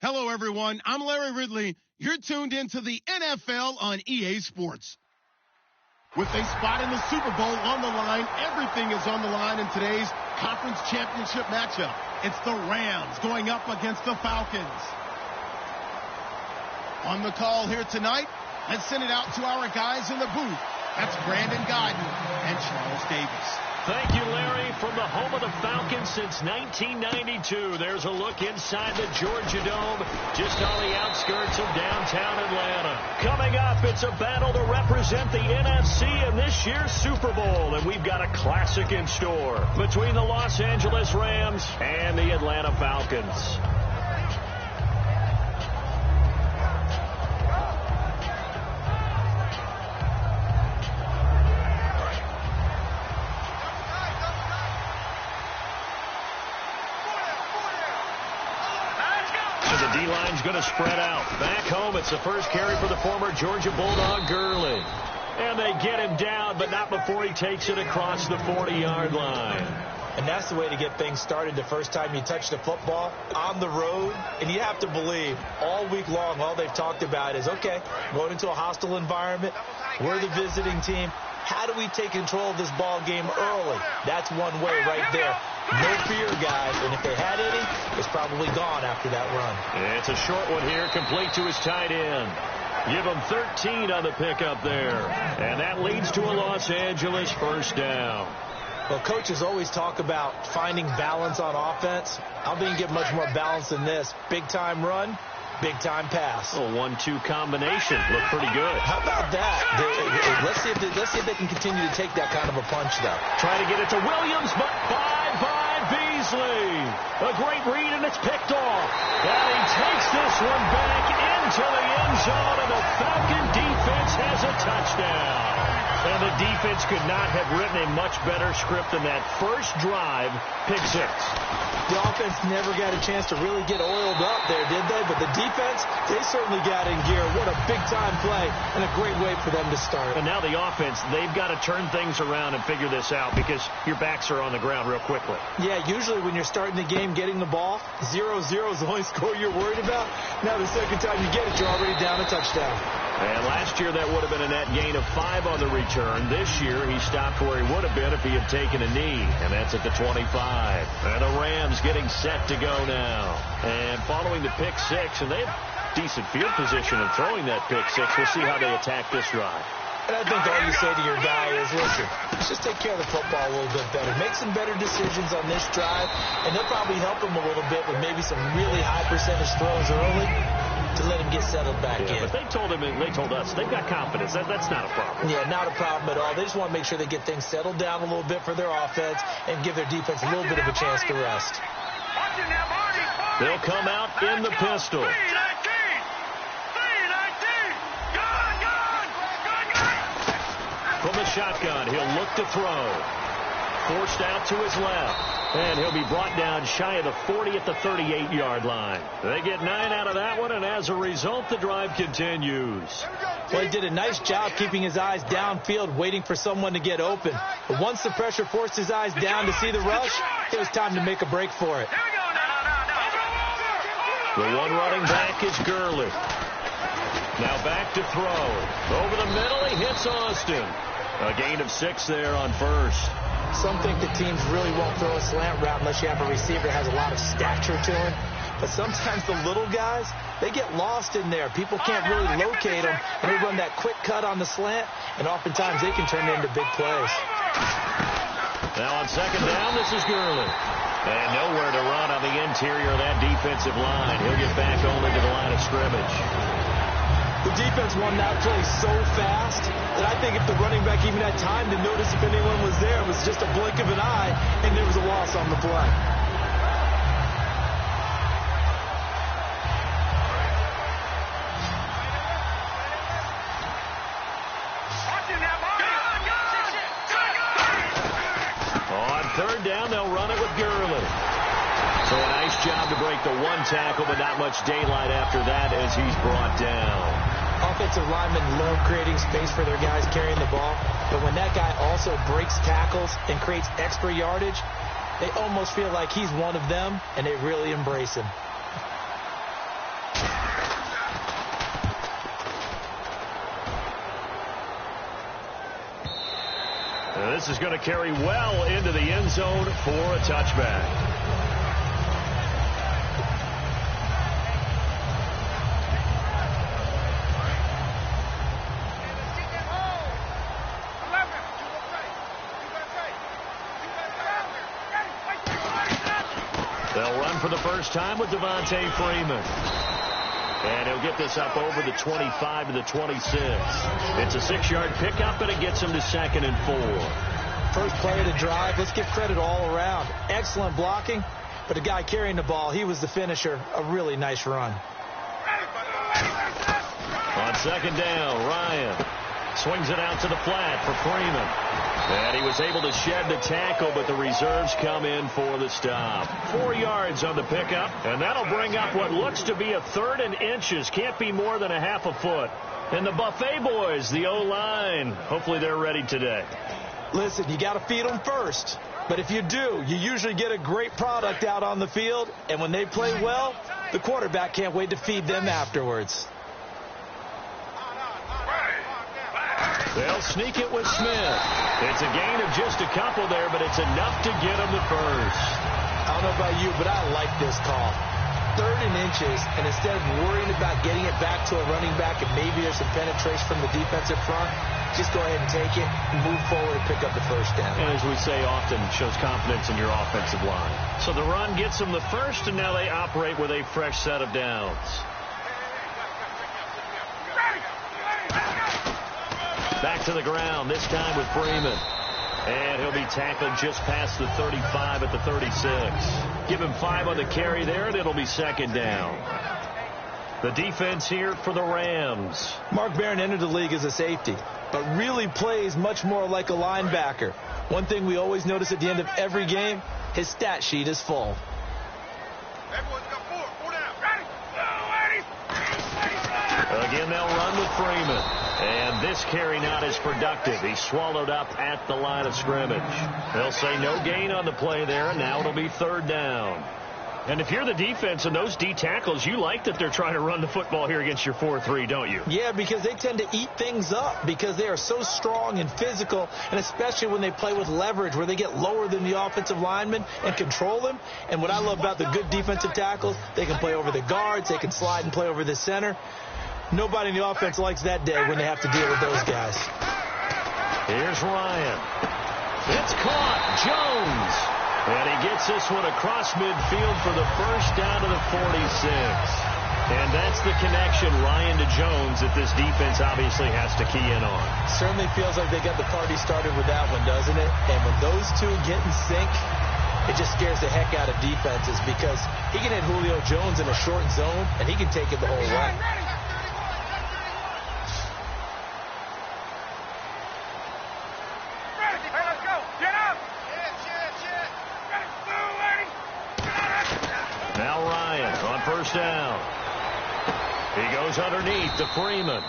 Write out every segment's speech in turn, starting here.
Hello, everyone. I'm Larry Ridley. You're tuned into the NFL on EA Sports. With a spot in the Super Bowl on the line, everything is on the line in today's conference championship matchup. It's the Rams going up against the Falcons. On the call here tonight, let's send it out to our guys in the booth. That's Brandon Godden and Charles Davis. Thank you, Larry. From the home of the Falcons since 1992, there's a look inside the Georgia Dome, just on the outskirts of downtown Atlanta. Coming up, it's a battle to represent the NFC in this year's Super Bowl, and we've got a classic in store between the Los Angeles Rams and the Atlanta Falcons. D-line's going to spread out. Back home, it's the first carry for the former Georgia Bulldog, Gurley. And they get him down, but not before he takes it across the 40-yard line. And that's the way to get things started the first time you touch the football on the road. And you have to believe all week long, all they've talked about is, okay, going into a hostile environment. We're the visiting team. How do we take control of this ball game early? That's one way right there. No fear, guys, and if they had any, it's probably gone after that run. It's a short one here, complete to his tight end. Give him 13 on the pickup there, and that leads to a Los Angeles first down. Well, coaches always talk about finding balance on offense. I don't think you get much more balance than this. Big-time run, big-time pass. A 1-2 combination. Look pretty good. How about that? Let's see if they can continue to take that kind of a punch, though. Try to get it to Williams, but by Beasley. A great read, and it's picked off. And he takes this one back into the end zone, and the Falcon defense has a touchdown. And the defense could not have written a much better script than that first drive, pick six. The offense never got a chance to really get oiled up there, did they? But the defense, they certainly got in gear. What a big-time play and a great way for them to start. And now the offense, they've got to turn things around and figure this out because your backs are on the ground real quickly. Yeah, usually when you're starting the game getting the ball, 0-0 is the only score you're worried about. Now the second time you get it, you're already down a touchdown. And last year that would have been a net gain of 5 on the return. This year he stopped where he would have been if he had taken a knee, and that's at the 25. And the Rams getting set to go now. And following the pick six, and they have decent field position in throwing that pick six. We'll see how they attack this drive. And I think all you say to your guy is, listen, just take care of the football a little bit better. Make some better decisions on this drive, and they'll probably help him a little bit with maybe some really high percentage throws early to let him get settled back in. But they told us they've got confidence. That's not a problem. Yeah, not a problem at all. They just want to make sure they get things settled down a little bit for their offense and give their defense a little bit of a chance to rest. They'll come out in the pistol. From the shotgun, he'll look to throw. Forced out to his left. And he'll be brought down shy of the 40 at the 38-yard line. They get 9 out of that one, and as a result, the drive continues. Well, he did a nice job keeping his eyes downfield, waiting for someone to get open. But once the pressure forced his eyes down to see the rush, it was time to make a break for it. The one running back is Gurley. Now back to throw. Over the middle, he hits Austin. A gain of 6 there on first. Some think the teams really won't throw a slant route unless you have a receiver that has a lot of stature to him. But sometimes the little guys, they get lost in there. People can't really locate them, and they run that quick cut on the slant, and oftentimes they can turn it into big plays. Now on second down, this is Gurley. And nowhere to run on the interior of that defensive line. He'll get back only to the line of scrimmage. The defense won that play so fast that I think if the running back even had time to notice if anyone was there, it was just a blink of an eye, and there was a loss on the play. On third down, they'll run it with Gurley. So a nice job to break the one tackle, but not much daylight after that as he's brought down. Offensive linemen love creating space for their guys carrying the ball, but when that guy also breaks tackles and creates extra yardage, they almost feel like he's one of them, and they really embrace him. And this is going to carry well into the end zone for a touchback. They'll run for the first time with Devontae Freeman. And he'll get this up over the 25 to the 26. It's a 6-yard pickup, and it gets him to 2nd and 4. First play of the drive. Let's give credit all around. Excellent blocking, but the guy carrying the ball, he was the finisher. A really nice run. On 2nd down, Ryan swings it out to the flat for Freeman. And he was able to shed the tackle, but the reserves come in for the stop. 4 yards on the pickup, and that'll bring up what looks to be a 3rd and inches. Can't be more than a half a foot. And the Buffet boys, the O-line, hopefully they're ready today. Listen, you got to feed them first. But if you do, you usually get a great product out on the field. And when they play well, the quarterback can't wait to feed them afterwards. They'll sneak it with Smith. It's a gain of just a couple there, but it's enough to get him the first. I don't know about you, but I like this call. 3rd and inches, and instead of worrying about getting it back to a running back and maybe there's some penetration from the defensive front, just go ahead and take it, move forward, and pick up the first down. And as we say often, it shows confidence in your offensive line. So the run gets them the first, and now they operate with a fresh set of downs. Back to the ground, this time with Freeman. And he'll be tackled just past the 35 at the 36. Give him 5 on the carry there, and it'll be 2nd down. The defense here for the Rams. Mark Barron entered the league as a safety, but really plays much more like a linebacker. One thing we always notice at the end of every game, his stat sheet is full. Again, they'll run with Freeman. And this carry not as productive. He's swallowed up at the line of scrimmage. They'll say no gain on the play there, and now it'll be 3rd down. And if you're the defense and those D tackles, you like that they're trying to run the football here against your 4-3, don't you? Yeah, because they tend to eat things up because they are so strong and physical, and especially when they play with leverage where they get lower than the offensive linemen and control them. And what I love about the good defensive tackles, they can play over the guards, they can slide and play over the center. Nobody in the offense likes that day when they have to deal with those guys. Here's Ryan. It's caught. Jones. And he gets this one across midfield for the first down to the 46. And that's the connection, Ryan to Jones, that this defense obviously has to key in on. Certainly feels like they got the party started with that one, doesn't it? And when those two get in sync, it just scares the heck out of defenses because he can hit Julio Jones in a short zone, and he can take it the whole way. Now Ryan on first down. He goes underneath to Freeman.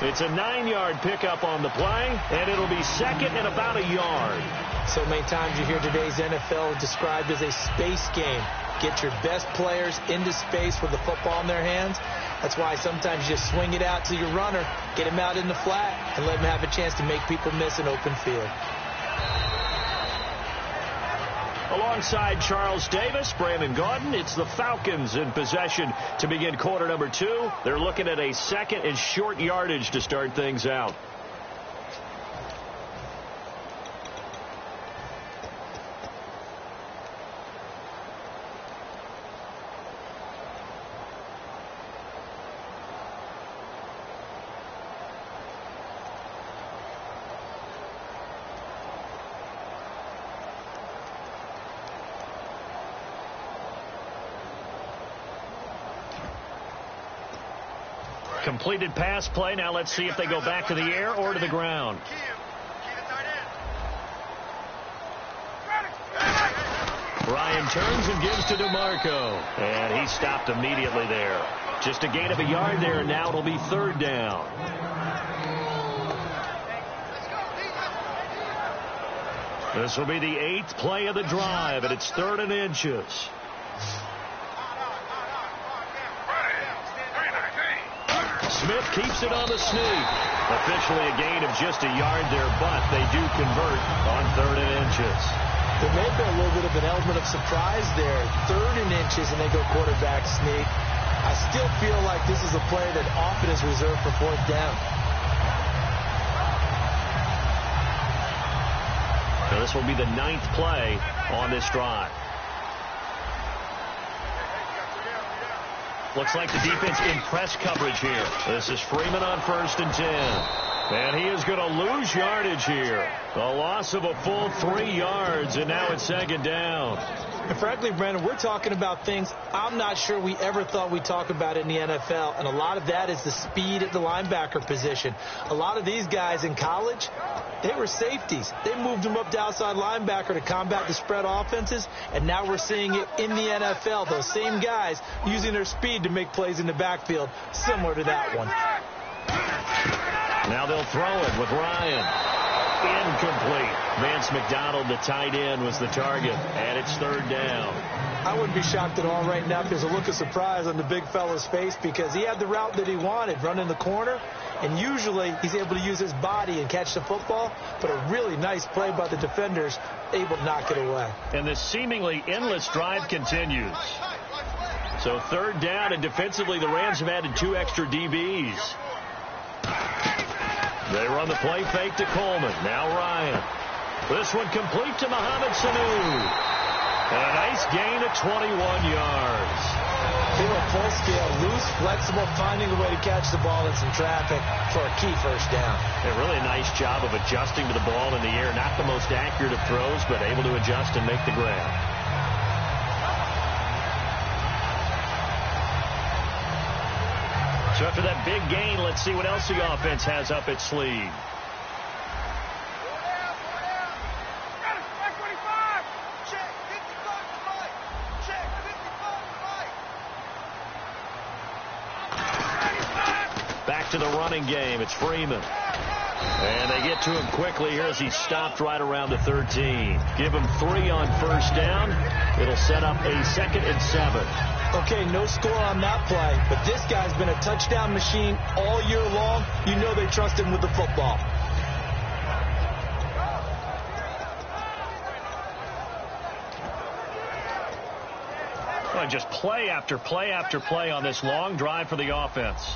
It's a 9-yard pickup on the play, and it'll be 2nd and about a yard. So many times you hear today's NFL described as a space game. Get your best players into space with the football in their hands. That's why sometimes you just swing it out to your runner, get him out in the flat, and let him have a chance to make people miss an open field. Alongside Charles Davis, Brandon Gaudin, it's the Falcons in possession to begin quarter number 2. They're looking at a 2nd and short yardage to start things out. Completed pass play. Now let's see if they go back to the air or to the ground. Ryan turns and gives to DeMarco. And he stopped immediately there. Just a gain of a yard there, and now it'll be 3rd down. This will be the 8th play of the drive, and it's 3rd and inches. Smith keeps it on the sneak. Officially a gain of just a yard there, but they do convert on 3rd and inches. There may have been a little bit of an element of surprise there. 3rd and inches, and they go quarterback sneak. I still feel like this is a play that often is reserved for 4th down. So this will be the 9th play on this drive. Looks like the defense in press coverage here. This is Freeman on 1st and 10. And he is going to lose yardage here. A loss of a full 3 yards, and now it's 2nd down. And frankly, Brandon, we're talking about things I'm not sure we ever thought we'd talk about in the NFL, and a lot of that is the speed at the linebacker position. A lot of these guys in college, they were safeties. They moved them up to outside linebacker to combat the spread offenses, and now we're seeing it in the NFL. Those same guys using their speed to make plays in the backfield, similar to that one. Now they'll throw it with Ryan. Incomplete. Vance McDonald, the tight end, was the target, and it's 3rd down. I wouldn't be shocked at all right now if there's a look of surprise on the big fella's face, because he had the route that he wanted, running the corner, and usually he's able to use his body and catch the football, but a really nice play by the defenders, able to knock it away. And this seemingly endless drive continues. So 3rd down, and defensively the Rams have added 2 extra DBs. They run the play fake to Coleman. Now Ryan. This one complete to Mohamed Sanu. And a nice gain of 21 yards. They were full scale, loose, flexible, finding a way to catch the ball in some traffic for a key 1st down. A really nice job of adjusting to the ball in the air. Not the most accurate of throws, but able to adjust and make the grab. So after that big gain, let's see what else the offense has up its sleeve. Back to the running game. It's Freeman. And they get to him quickly here as he's stopped right around the 13. Give him 3 on 1st down. It'll set up a 2nd and 7. Okay, no score on that play, but this guy's been a touchdown machine all year long. You know they trust him with the football. Well, just play after play after play on this long drive for the offense.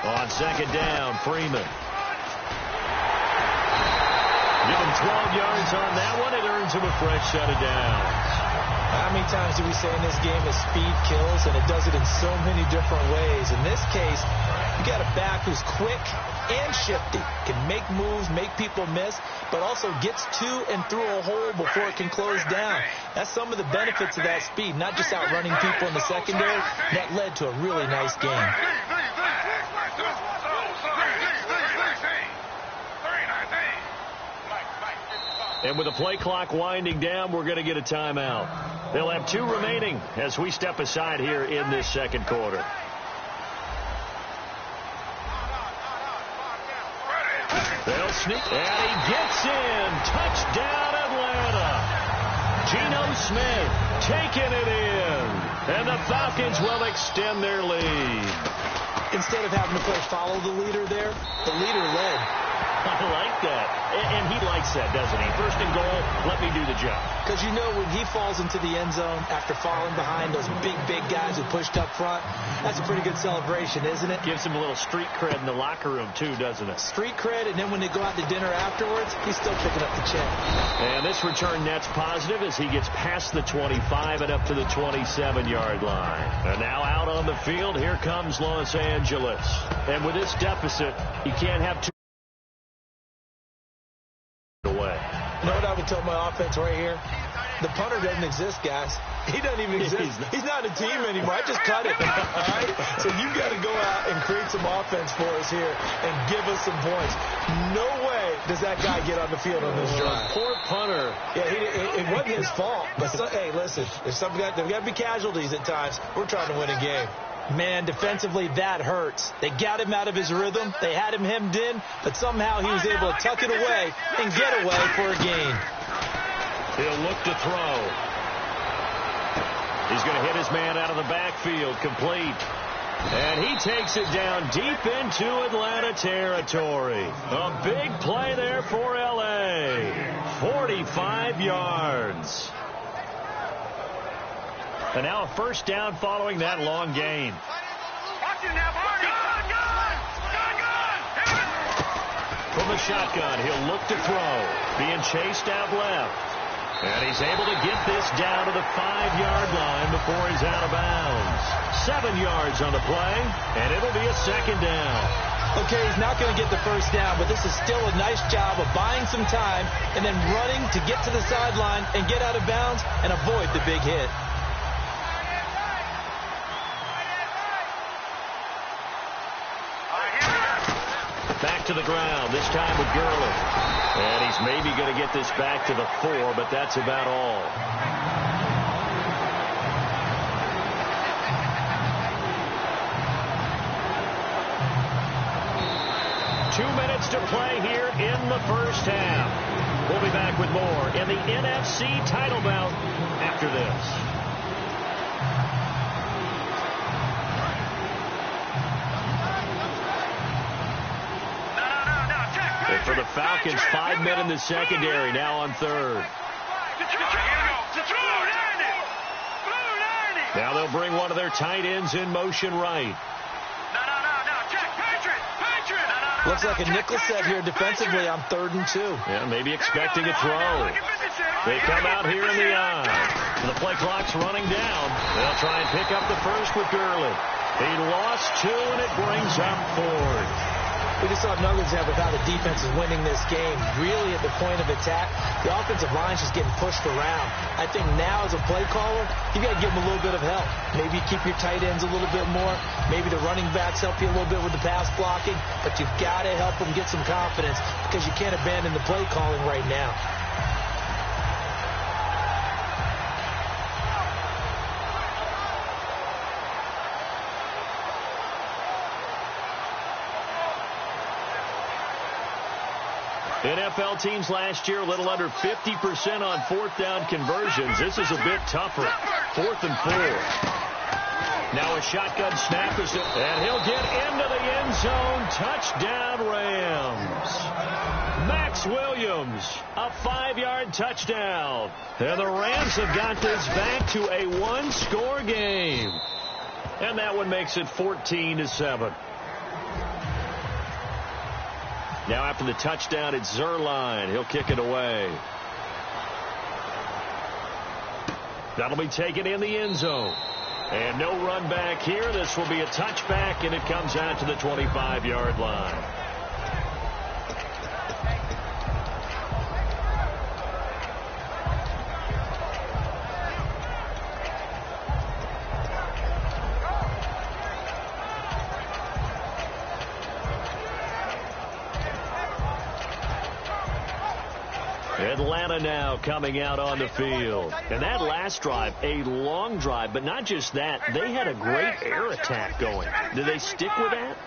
On 2nd down, Freeman. Give him 12 yards on that one. It earns him a fresh set of downs. How many times do we say in this game that speed kills, and it does it in so many different ways? In this case, you got a back who's quick and shifty, can make moves, make people miss, but also gets to and through a hole before it can close down. That's some of the benefits of that speed, not just outrunning people in the secondary. That led to a really nice game. And with the play clock winding down, we're going to get a timeout. They'll have 2 remaining as we step aside here in this 2nd quarter. They'll sneak, and he gets in. Touchdown, Atlanta. Geno Smith taking it in. And the Falcons will extend their lead. Instead of having to play follow the leader there, the leader led. I like that. And he likes that, doesn't he? 1st and goal, let me do the job. Because you know when he falls into the end zone after falling behind those big guys who pushed up front, that's a pretty good celebration, isn't it? Gives him a little street cred in the locker room, too, doesn't it? Street cred, and then when they go out to dinner afterwards, he's still picking up the check. And this return net's positive as he gets past the 25 and up to the 27-yard line. And now out on the field, here comes Los Angeles. And with this deficit, you can't have too away. You know what I would tell my offense right here? The punter doesn't exist, guys. He doesn't even exist. He's not a team anymore. I just cut it. All right? So you got to go out and create some offense for us here and give us some points. No way does that guy get on the field on this drive. Poor punter. Yeah, it wasn't his fault. But hey, listen, there's got to be casualties at times. We're trying to win a game. Man, defensively, that hurts. They got him out of his rhythm. They had him hemmed in, but somehow he was able to tuck it away and get away for a gain. He'll look to throw. He's going to hit his man out of the backfield, complete. And he takes it down deep into Atlanta territory. A big play there for L.A. 45 yards. And now a first down following that long gain. From the shotgun, he'll look to throw. Being chased out left. And he's able to get this down to the 5-yard line before he's out of bounds. 7 yards on the play, and it'll be a second down. Okay, he's not going to get the first down, but this is still a nice job of buying some time and then running to get to the sideline and get out of bounds and avoid the big hit. Back to the ground, this time with Gurley. And he's maybe going to get this back to the 4, but that's about all. Two minutes to play here in the first half. We'll be back with more in the NFC title bout after this. For the Falcons, 5 men in the secondary, now on third. Now they'll bring one of their tight ends in motion right. Looks like a nickel set here defensively on 3rd and 2. Yeah, maybe expecting a throw. They come out here in the eye. The play clock's running down. They'll try and pick up the first with Gurley. He lost 2, and it brings up Ford. We just saw nuggets have without the defense is winning this game. Really at the point of attack, the offensive line's just getting pushed around. I think now as a play caller, you got to give them a little bit of help. Maybe keep your tight ends a little bit more. Maybe the running backs help you a little bit with the pass blocking. But you've got to help them get some confidence because you can't abandon the play calling right now. NFL teams last year a little under 50% on 4th down conversions. This is a bit tougher. 4th and 4. Now a shotgun snap is it, and he'll get into the end zone. Touchdown Rams. Max Williams, a 5-yard touchdown. And the Rams have got this back to a 1-score game. And that one makes it 14-7. Now after the touchdown, it's Zerline. He'll kick it away. That'll be taken in the end zone. And no run back here. This will be a touchback, and it comes out to the 25-yard line. Atlanta now coming out on the field. And that last drive, a long drive, but not just that. They had a great air attack going. Did they stick with that?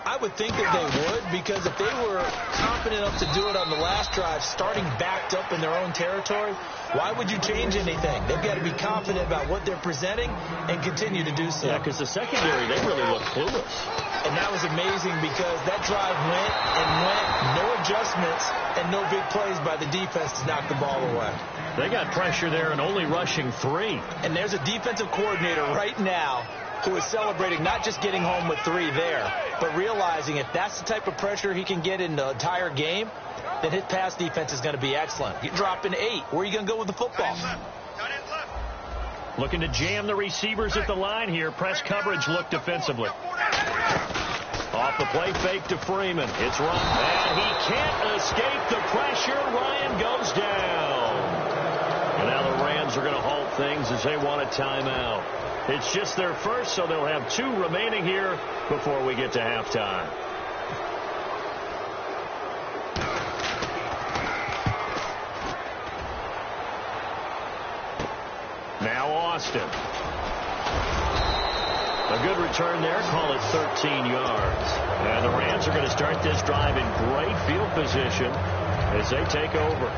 I would think that they would, because if they were confident enough to do it on the last drive, starting backed up in their own territory, why would you change anything? They've got to be confident about what they're presenting and continue to do so. Yeah, because the secondary, they really looked clueless. And that was amazing because that drive went and went, no adjustments, and no big plays by the defense to knock the ball away. They got pressure there and only rushing 3. And there's a defensive coordinator right now who is celebrating not just getting home with 3 there, but realizing if that's the type of pressure he can get in the entire game, then his pass defense is going to be excellent. You drop in 8. Where are you going to go with the football? Looking to jam the receivers at the line here. Press coverage look defensively. Off the play fake to Freeman. It's run. And he can't escape the pressure. Ryan goes down. And now the Rams are going to halt things as they want a timeout. It's just their first, so they'll have 2 remaining here before we get to halftime. Now Austin. A good return there. Call it 13 yards. And the Rams are going to start this drive in great field position as they take over. 2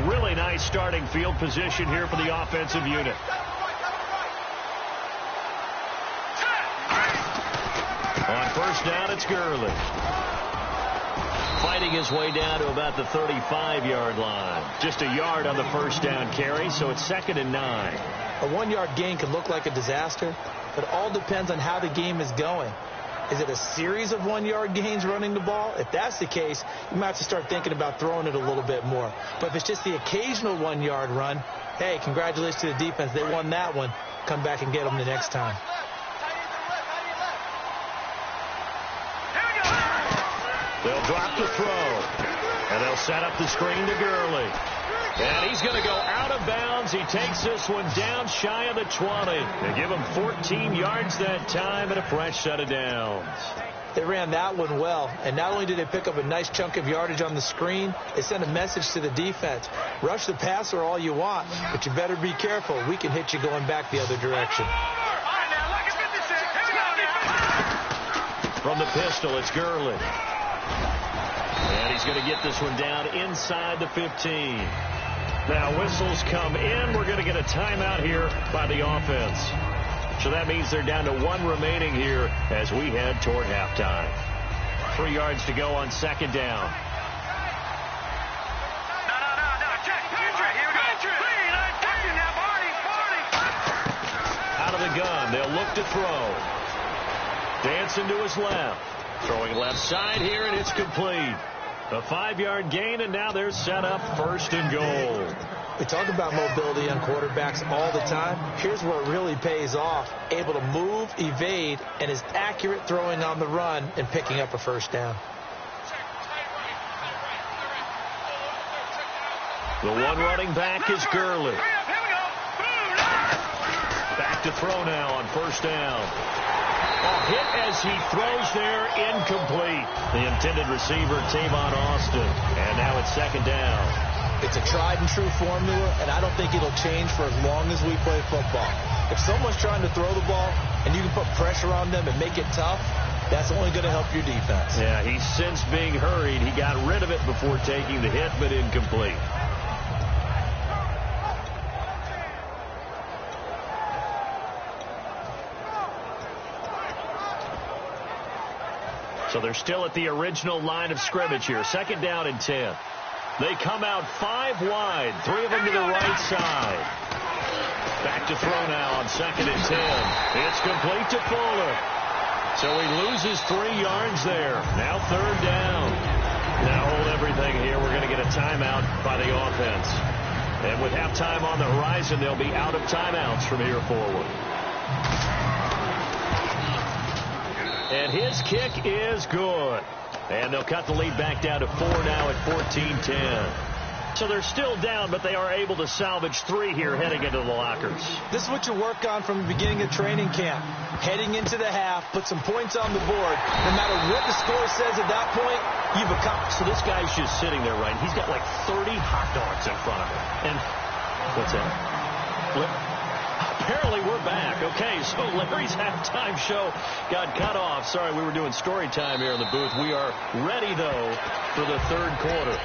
really nice starting field position here for the offensive unit. On first down, it's Gurley. Fighting his way down to about the 35-yard line. Just a yard on the first down carry, so it's 2nd and 9. A 1-yard gain can look like a disaster, but it all depends on how the game is going. Is it a series of 1-yard gains running the ball? If that's the case, you might have to start thinking about throwing it a little bit more. But if it's just the occasional 1-yard run, hey, congratulations to the defense. They won that one. Come back and get them the next time. They'll drop the throw, and they'll set up the screen to Gurley. And he's going to go out of bounds. He takes this one down shy of the 20. They give him 14 yards that time and a fresh set of downs. They ran that one well, and not only did they pick up a nice chunk of yardage on the screen, they sent a message to the defense. Rush the passer all you want, but you better be careful. We can hit you going back the other direction. From the pistol, it's Gurley. And he's going to get this one down inside the 15. Now whistles come in. We're going to get a timeout here by the offense. So that means they're down to 1 remaining here as we head toward halftime. 3 yards to go on 2nd down. Out of the gun. They'll look to throw. Dancing to his left. Throwing left side here, and it's complete. A 5-yard gain, and now they're set up 1st and goal. We talk about mobility on quarterbacks all the time. Here's where it really pays off. Able to move, evade, and is accurate throwing on the run and picking up a first down. The one running back is Gurley. Back to throw now on first down. A hit as he throws there, incomplete. The intended receiver, Tavon Austin. And now it's 2nd down. It's a tried and true formula, and I don't think it'll change for as long as we play football. If someone's trying to throw the ball and you can put pressure on them and make it tough, that's only going to help your defense. Yeah, he sensed being hurried. He got rid of it before taking the hit, but incomplete. So they're still at the original line of scrimmage here. 2nd down and 10. They come out 5 wide. 3 of them to the right side. Back to throw now on 2nd and 10. It's complete to Fuller. So he loses 3 yards there. Now 3rd down. Now hold everything here. We're going to get a timeout by the offense. And with halftime on the horizon, they'll be out of timeouts from here forward. And his kick is good. And they'll cut the lead back down to 4 now at 14-10. So they're still down, but they are able to salvage 3 here heading into the lockers. This is what you work on from the beginning of training camp. Heading into the half, put some points on the board. No matter what the score says at that point, you've accomplished. So this guy's just sitting there, right? He's got like 30 hot dogs in front of him. And what's that? Apparently we're back. Okay, so Larry's halftime show got cut off. Sorry, we were doing story time here in the booth. We are ready, though, for the 3rd quarter.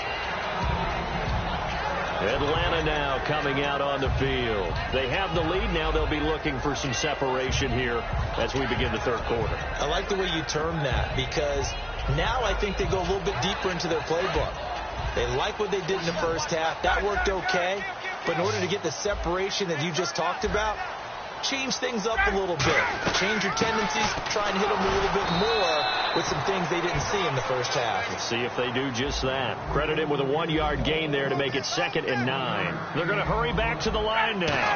Atlanta now coming out on the field. They have the lead now. They'll be looking for some separation here as we begin the 3rd quarter. I like the way you term that, because now I think they go a little bit deeper into their playbook. They like what they did in the first half. That worked okay. But in order to get the separation that you just talked about, change things up a little bit. Change your tendencies. Try and hit them a little bit more with some things they didn't see in the first half. Let's see if they do just that. Credited with a 1-yard gain there to make it 2nd and 9. They're going to hurry back to the line now.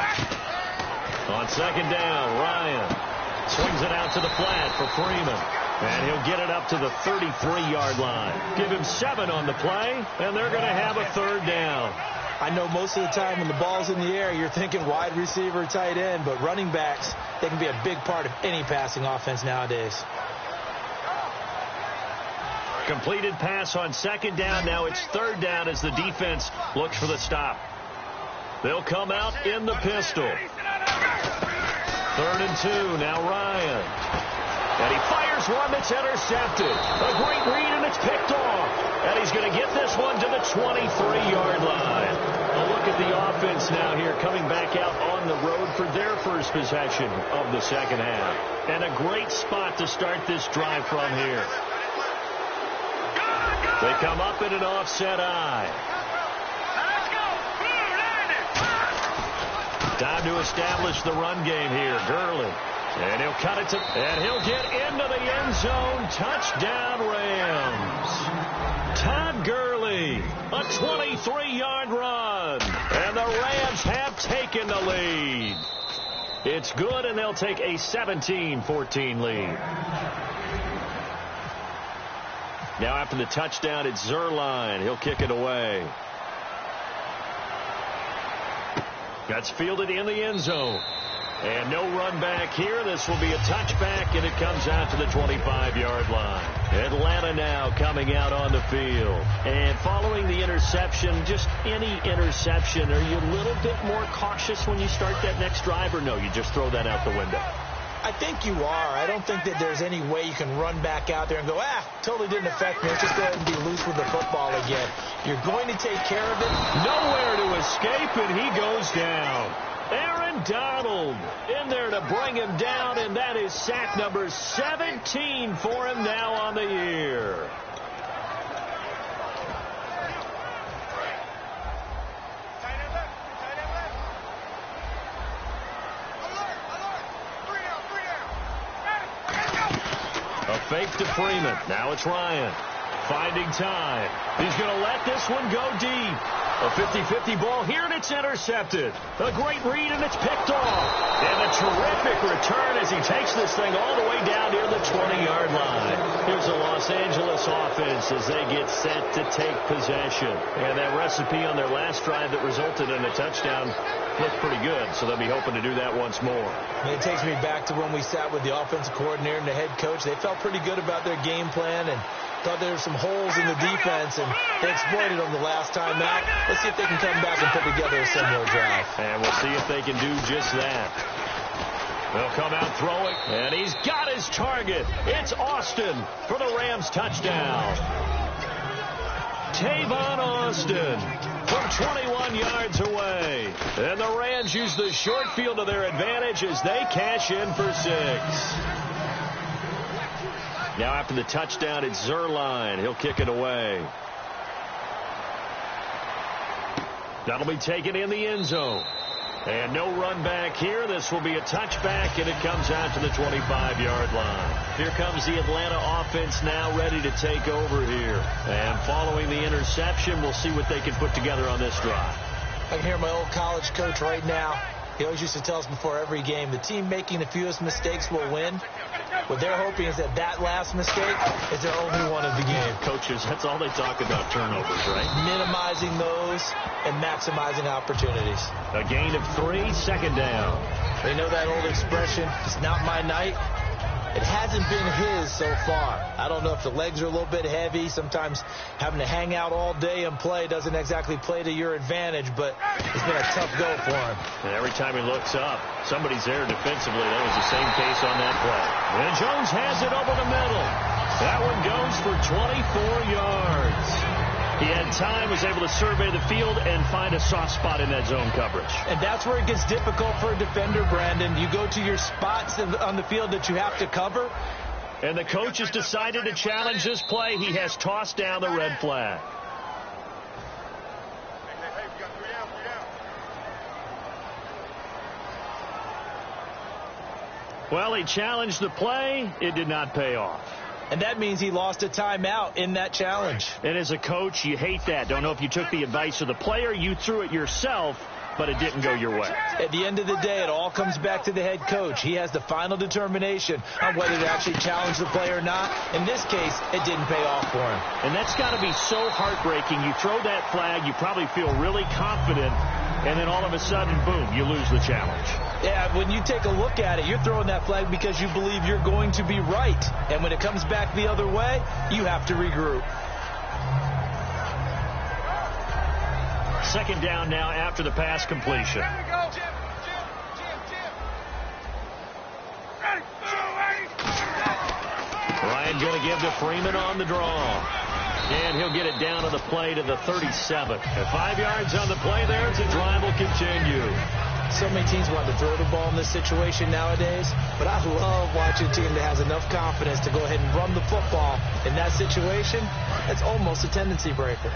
On 2nd down, Ryan swings it out to the flat for Freeman. And he'll get it up to the 33-yard line. Give him 7 on the play, and they're going to have a 3rd down. I know most of the time when the ball's in the air, you're thinking wide receiver, tight end, but running backs, they can be a big part of any passing offense nowadays. Completed pass on 2nd down. Now it's 3rd down as the defense looks for the stop. They'll come out in the pistol. 3rd and 2. Now Ryan. And he fires one that's intercepted. A great read, and it's picked off. And he's going to get this one to the 23-yard line. A look at the offense now here, coming back out on the road for their first possession of the second half. And a great spot to start this drive from here. They come up in an offset eye. Time to establish the run game here. Gurley. And he'll cut it to, and he'll get into the end zone. Touchdown, Rams. Todd Gurley, a 23-yard run. And the Rams have taken the lead. It's good, and they'll take a 17-14 lead. Now after the touchdown, it's Zerline. He'll kick it away. That's fielded in the end zone. And no run back here. This will be a touchback, and it comes out to the 25-yard line. Atlanta now coming out on the field. And following the interception, just any interception, are you a little bit more cautious when you start that next drive, or no, you just throw that out the window? I think you are. I don't think that there's any way you can run back out there and go, totally didn't affect me. Let's just go ahead and be loose with the football again. You're going to take care of it. Nowhere to escape, and he goes down. Aaron Donald in there to bring him down, and that is sack number 17 for him now on the year. A fake to Freeman. Now it's Ryan. Finding time. He's going to let this one go deep. A 50-50 ball here, and it's intercepted. A great read, and it's picked off. And a terrific return as he takes this thing all the way down near the 20-yard line. Here's the Los Angeles offense as they get set to take possession. And that recipe on their last drive that resulted in a touchdown looked pretty good, so they'll be hoping to do that once more. And it takes me back to when we sat with the offensive coordinator and the head coach. They felt pretty good about their game plan and thought there were some holes in the defense, and they exploited them the last time out. Let's see if they can come back and put together a similar drive. And we'll see if they can do just that. They'll come out throwing, and he's got his target. It's Austin for the Rams touchdown. Tavon Austin from 21 yards away. And the Rams use the short field to their advantage as they cash in for 6. Now after the touchdown, it's Zerline. He'll kick it away. That'll be taken in the end zone. And no run back here. This will be a touchback, and it comes out to the 25-yard line. Here comes the Atlanta offense now ready to take over here. And following the interception, we'll see what they can put together on this drive. I can hear my old college coach right now. He always used to tell us before every game, the team making the fewest mistakes will win. What they're hoping is that that last mistake is their only one of the game. Coaches, that's all they talk about, turnovers, right? Minimizing those and maximizing opportunities. A gain of 3, second down. They know that old expression, it's not my night. It hasn't been his so far. I don't know if the legs are a little bit heavy. Sometimes having to hang out all day and play doesn't exactly play to your advantage, but it's been a tough go for him. And every time he looks up, somebody's there defensively. That was the same case on that play. And Jones has it over the middle. That one goes for 24 yards. He had time, was able to survey the field and find a soft spot in that zone coverage. And that's where it gets difficult for a defender, Brandon. You go to your spots on the field that you have to cover. And the coach has decided to challenge this play. He has tossed down the red flag. Well, he challenged the play. It did not pay off. And that means he lost a timeout in that challenge. And as a coach, you hate that. Don't know if you took the advice of the player, you threw it yourself, but it didn't go your way. At the end of the day, it all comes back to the head coach. He has the final determination on whether to actually challenge the play or not. In this case, it didn't pay off for him. And that's got to be so heartbreaking. You throw that flag, you probably feel really confident, and then all of a sudden, boom, you lose the challenge. Yeah, when you take a look at it, you're throwing that flag because you believe you're going to be right. And when it comes back the other way, you have to regroup. Second down now after the pass completion. There we go. Jim. Ready. And going to give to Freeman on the draw. And he'll get it down to the play to the 37. At 5 yards on the play there, the drive will continue. So many teams want to throw the ball in this situation nowadays, but I love watching a team that has enough confidence to go ahead and run the football in that situation. It's almost a tendency breaker.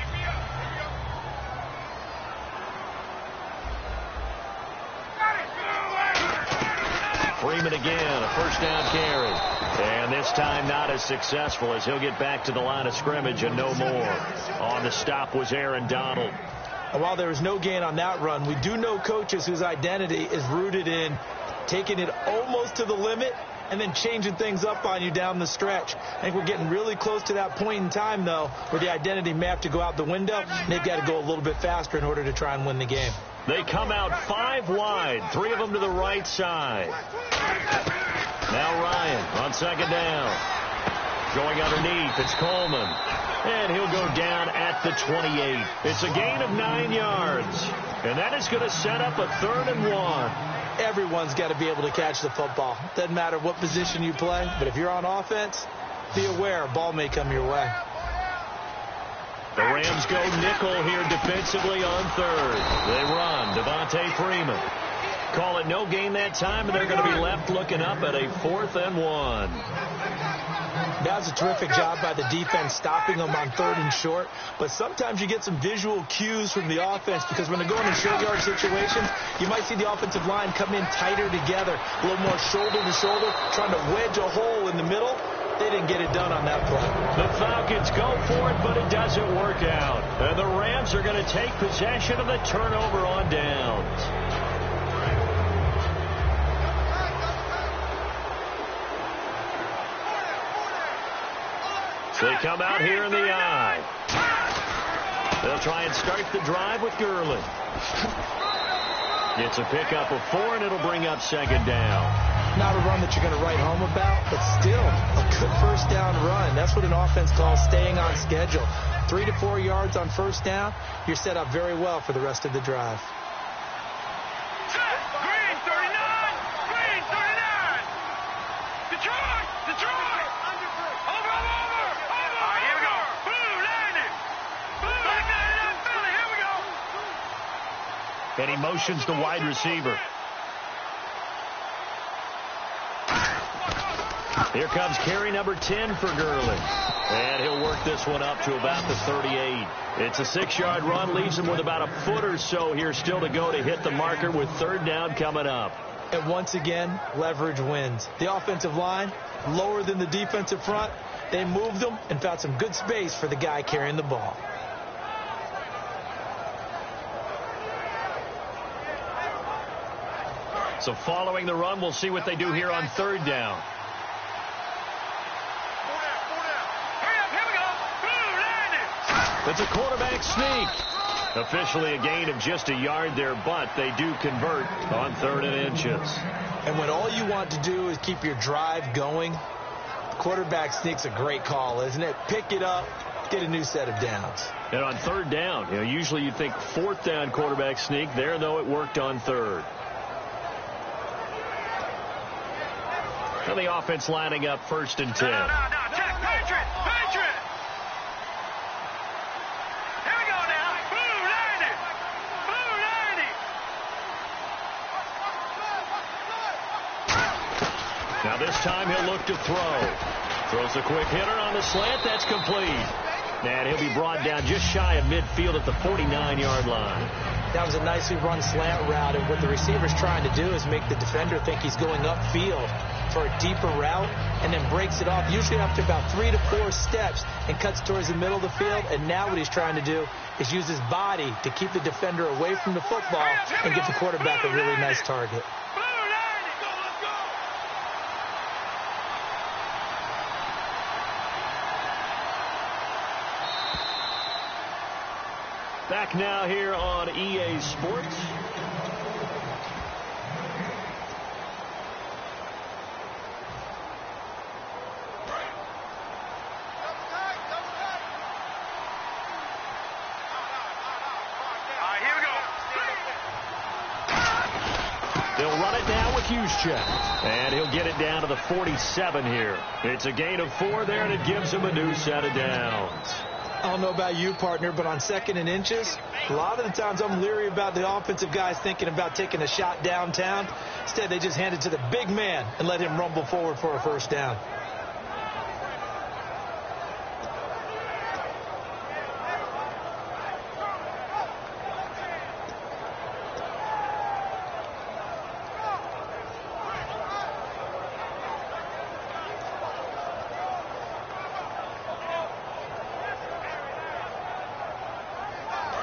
Freeman again, a first down carry. And this time not as successful as he'll get back to the line of scrimmage and no more. On the stop was Aaron Donald. And while there was no gain on that run, we do know coaches whose identity is rooted in taking it almost to the limit and then changing things up on you down the stretch. I think we're getting really close to that point in time, though, where the identity may have to go out the window, and they've got to go a little bit faster in order to try and win the game. They come out 5 wide, 3 of them to the right side. Now Ryan on second down. Going underneath, it's Coleman. And he'll go down at the 28. It's a gain of 9 yards. And that is going to set up a 3rd and 1. Everyone's got to be able to catch the football. Doesn't matter what position you play, but if you're on offense, be aware a ball may come your way. The Rams go nickel here defensively on 3rd. They run. Devontae Freeman. Call it no gain that time, and they're going to be left looking up at a 4th and 1. That was a terrific job by the defense stopping them on 3rd and short. But sometimes you get some visual cues from the offense because when they're going in short yard situations, you might see the offensive line come in tighter together, a little more shoulder to shoulder, trying to wedge a hole in the middle. They didn't get it done on that play. The Falcons go for it, but it doesn't work out. And the Rams are going to take possession of the turnover on downs. They come out here in the eye. They'll try and start the drive with Gurley. It's a pickup of 4, and it'll bring up 2nd down. Not a run that you're going to write home about, but still a good first down run. That's what an offense calls staying on schedule. 3 to 4 yards on first down, you're set up very well for the rest of the drive. Green 39! Green 39! Detroit! Detroit! Over! All right, here we go. Blue landing! Blue landing! Philly, here we go! And he motions the wide receiver. Here comes carry number 10 for Gurley. And he'll work this one up to about the 38. It's a 6-yard run, leaves him with about a foot or so here still to go to hit the marker with 3rd down coming up. And once again, leverage wins. The offensive line, lower than the defensive front. They moved them and found some good space for the guy carrying the ball. So following the run, we'll see what they do here on 3rd down. It's a quarterback sneak. Officially a gain of just a yard there, but they do convert on 3rd and inches. And when all you want to do is keep your drive going, quarterback sneak's a great call, isn't it? Pick it up, get a new set of downs. And on 3rd down, usually you think 4th down quarterback sneak. There, though, it worked on 3rd. And the offense lining up 1st and 10. No, check, Patriot! Here we go now. Blue landing! Now this time he'll look to throw. Throws a quick hitter on the slant. That's complete. And he'll be brought down just shy of midfield at the 49-yard line. That was a nicely run slant route, and what the receiver's trying to do is make the defender think he's going upfield for a deeper route and then breaks it off, usually after about 3 to 4 steps, and cuts towards the middle of the field. And now what he's trying to do is use his body to keep the defender away from the football and give the quarterback a really nice target. Back now here on EA Sports. They'll run it now with Juszczyk. And he'll get it down to the 47 here. It's a gain of 4 there, and it gives him a new set of downs. I don't know about you, partner, but on 2nd and inches, a lot of the times I'm leery about the offensive guys thinking about taking a shot downtown. Instead, they just hand it to the big man and let him rumble forward for a first down.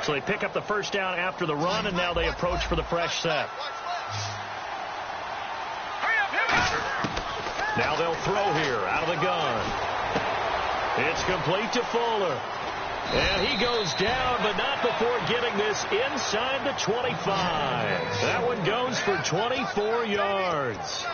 So they pick up the first down after the run, and now they approach for the fresh set. Now they'll throw here out of the gun. It's complete to Fuller. And he goes down, but not before getting this inside the 25. That one goes for 24 yards.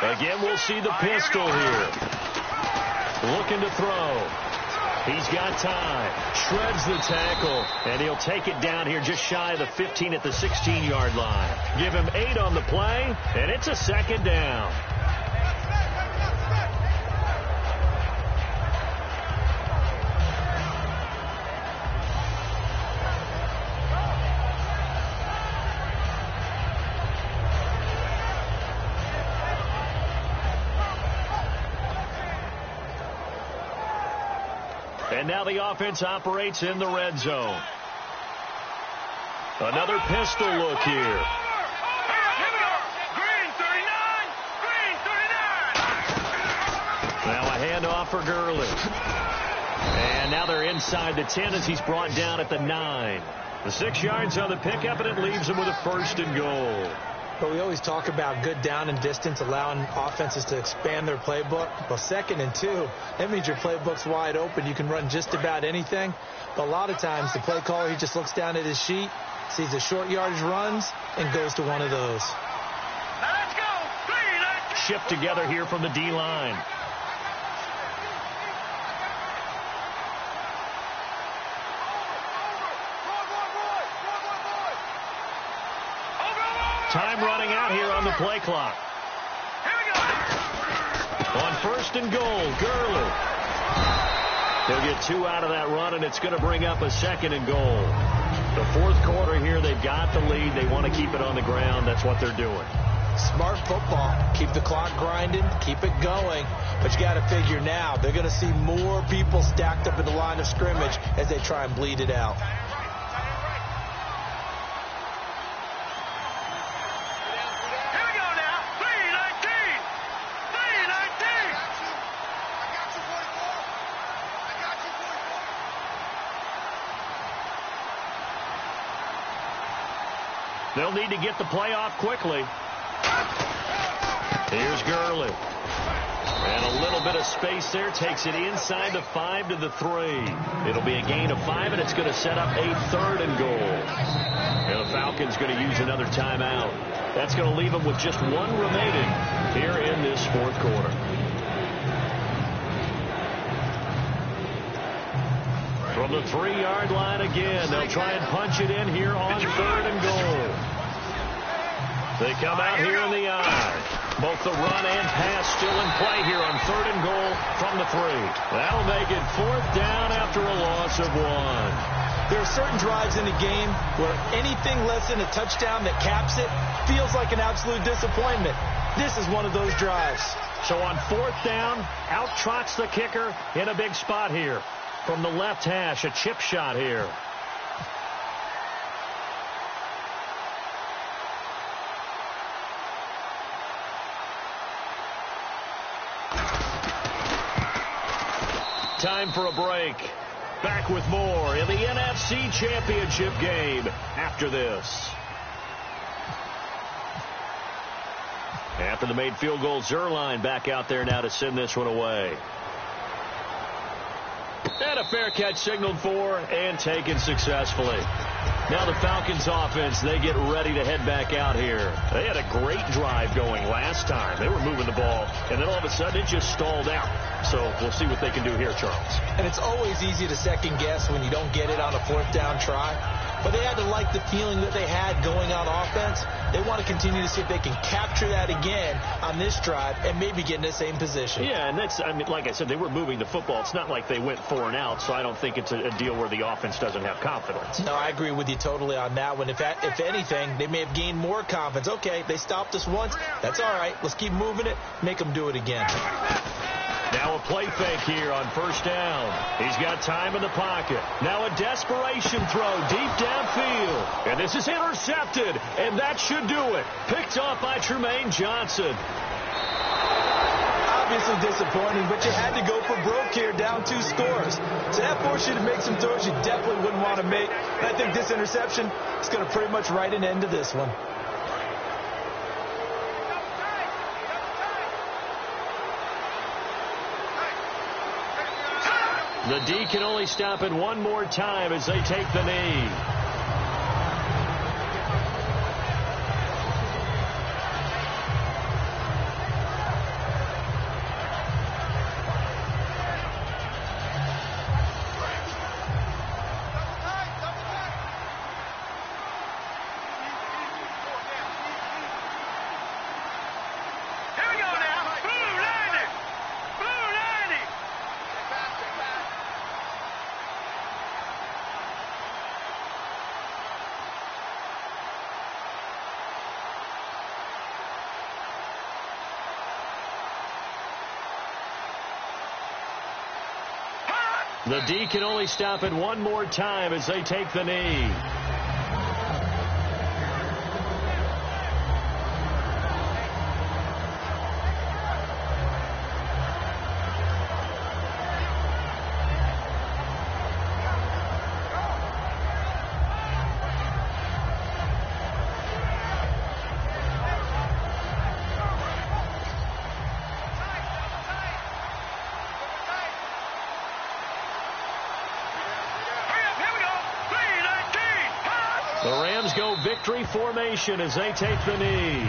Again, we'll see the pistol here. Looking to throw. He's got time. Shreds the tackle. And he'll take it down here just shy of the 15 at the 16-yard line. Give him 8 on the play, and it's a 2nd down. And now the offense operates in the red zone. Another pistol look here. Now a handoff for Gurley. And now they're inside the 10 as he's brought down at the 9. The 6 yards on the pickup, and it leaves him with a 1st and goal. But we always talk about good down and distance, allowing offenses to expand their playbook. Well, 2nd and 2, that means your playbook's wide open. You can run just about anything. But a lot of times, the play caller, he just looks down at his sheet, sees the short yardage runs, and goes to one of those. Now let's go. Shipped together here from the D-line. Time running out here on the play clock. Here we go. On 1st and goal, Gurley. They'll get 2 out of that run, and it's going to bring up a 2nd and goal. The 4th quarter here, they've got the lead. They want to keep it on the ground. That's what they're doing. Smart football. Keep the clock grinding. Keep it going. But you got to figure now, they're going to see more people stacked up in the line of scrimmage as they try and bleed it out. They'll need to get the play off quickly. Here's Gurley. And a little bit of space there. Takes it inside the 5 to the 3. It'll be a gain of 5, and it's going to set up a 3rd and goal. And the Falcons going to use another timeout. That's going to leave them with just 1 remaining here in this 4th quarter. From the 3-yard line again, they'll try and punch it in here on 3rd and goal. They come out here in the eye. Both the run and pass still in play here on 3rd and goal from the 3. That'll make it 4th down after a loss of 1. There are certain drives in the game where anything less than a touchdown that caps it feels like an absolute disappointment. This is one of those drives. So on 4th down, out trots the kicker in a big spot here. From the left hash, a chip shot here. Time for a break. Back with more in the NFC Championship game after this. After the made field goal, Zuerlein back out there now to send this one away. And a fair catch signaled for and taken successfully. Now the Falcons offense, they get ready to head back out here. They had a great drive going last time. They were moving the ball, and then all of a sudden it just stalled out. So we'll see what they can do here, Charles. And it's always easy to second guess when you don't get it on a fourth down try. But they had to like the feeling that they had going on offense. They want to continue to see if they can capture that again on this drive and maybe get in the same position. Yeah, and that's, I mean, like I said, they were moving the football. It's not like they went 4 and out, so I don't think it's a deal where the offense doesn't have confidence. No, I agree with you totally on that one. If anything, they may have gained more confidence. Okay, they stopped us once. That's all right. Let's keep moving it. Make them do it again. Now a play fake here on first down. He's got time in the pocket. Now a desperation throw deep downfield. And this is intercepted. And that should do it. Picked off by Tremaine Johnson. Obviously disappointing, but you had to go for broke here, down 2 scores. So that forced you to make some throws you definitely wouldn't want to make. And I think this interception is going to pretty much write an end to this one. The D can only stop it one more time as they take the knee. The D can only stop it one more time as they take the knee. The Rams go victory formation as they take the knee.